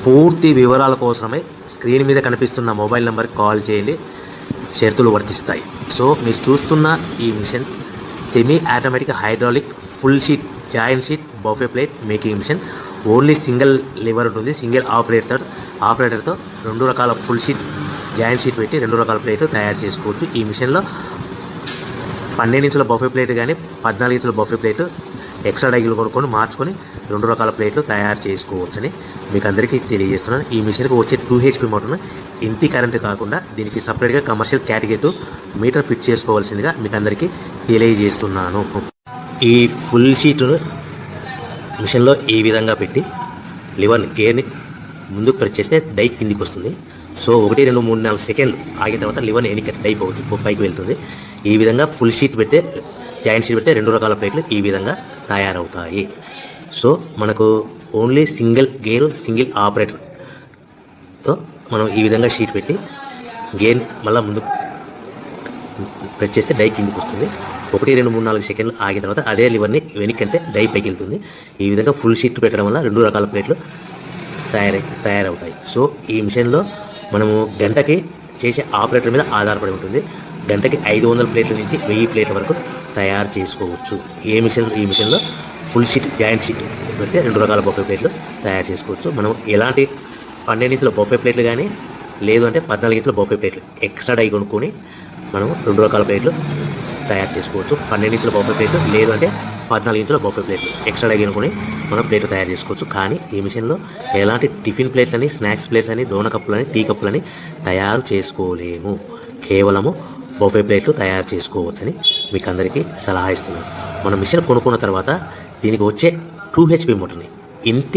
పూర్తి వివరాల కోసమే స్క్రీన్ మీద కనిపిస్తున్న మొబైల్ నెంబర్కి కాల్ చేయండి, షరతులు వర్తిస్తాయి. సో మీరు చూస్తున్న ఈ machine semi automatic hydraulic full sheet joint sheet buffet plate making machine. Only single lever ఉంటుంది. సింగిల్ ఆపరేటర్తో 2 రకాల ఫుల్ షీట్ జాయింట్ షీట్ పెట్టి 2 రకాల ప్లేట్లు తయారు చేసుకోవచ్చు. ఈ మిషన్లో 12 ఇంచుల బఫే ప్లేట్ కానీ 14 ఇంచుల బఫే ప్లేట్ ఎక్స్ట్రా డైగులు కొనుక్కొని మార్చుకొని 2 రకాల ప్లేట్లు తయారు చేసుకోవచ్చని మీకు అందరికీ తెలియజేస్తున్నాను. ఈ మిషన్కి వచ్చే 2 HP మోటార్ను ఇంటి కరెంటు కాకుండా దీనికి సపరేట్గా కమర్షియల్ కేటగిరీ మీటర్ ఫిట్ చేసుకోవాల్సిందిగా మీకు అందరికీ తెలియజేస్తున్నాను. ఈ ఫుల్ షీట్ను మిషన్లో ఈ విధంగా పెట్టి లివర్ని గేర్ని ముందుకు ప్రెస్ చేస్తే డై కిందికి వస్తుంది. సో 1 2 3 4 సెకండ్లు ఆగిన తర్వాత లివర్ని ఎన్నిక డై పైకి వెళ్తుంది. ఈ విధంగా ఫుల్ షీట్ పెడితే జాయింట్ షీట్ పెడితే 2 రకాల ప్లేట్లు ఈ విధంగా తయారవుతాయి. సో మనకు ఓన్లీ సింగిల్ గేరు సింగిల్ ఆపరేటర్తో మనం ఈ విధంగా షీట్ పెట్టి గేర్ని మళ్ళీ ముందు ప్రెస్ చేస్తే డై కిందికి వస్తుంది. 1 2 3 4 సెకండ్లు ఆగిన తర్వాత అదే లివర్ని వెనక్కంటే డై పైకి వెళ్తుంది. ఈ విధంగా ఫుల్ షీట్ పెట్టడం వల్ల 2 రకాల ప్లేట్లు తయారవుతాయి. సో ఈ మిషన్లో మనము గంటకి చేసే ఆపరేటర్ మీద ఆధారపడి ఉంటుంది. గంటకి 500 ప్లేట్ల నుంచి 1000 ప్లేట్ల వరకు తయారు చేసుకోవచ్చు. ఈ మిషన్లో ఫుల్ షీట్ జాయింట్ షీట్ పెడితే 2 రకాల బఫే ప్లేట్లు తయారు చేసుకోవచ్చు. మనం ఎలాంటి 12 ఇంచుల బఫే ప్లేట్లు కానీ లేదు అంటే 14 ఇంచుల బఫే ప్లేట్లు ఎక్స్ట్రా డై కొనుక్కొని మనం 2 రకాల ప్లేట్లు తయారు చేసుకోవచ్చు. 12 ఇంచుల బఫే ప్లేట్లు లేదు అంటే 14 ఇంచుల బఫే ప్లేట్లు ఎక్స్ట్రా డై కొనుక్కొని మనం ప్లేట్లు తయారు చేసుకోవచ్చు. కానీ ఈ మిషన్లో ఎలాంటి టిఫిన్ ప్లేట్లని స్నాక్స్ ప్లేట్స్ అని డోనా కప్పులని టీ కప్పులని తయారు చేసుకోలేము. కేవలము బఫే ప్లేట్లు తయారు చేసుకోవచ్చని మీకు అందరికీ సలహా ఇస్తున్నాను. మనం మిషన్ కొనుక్కున్న తర్వాత దీనికి వచ్చే 2 HP మోటార్ని ఇంటి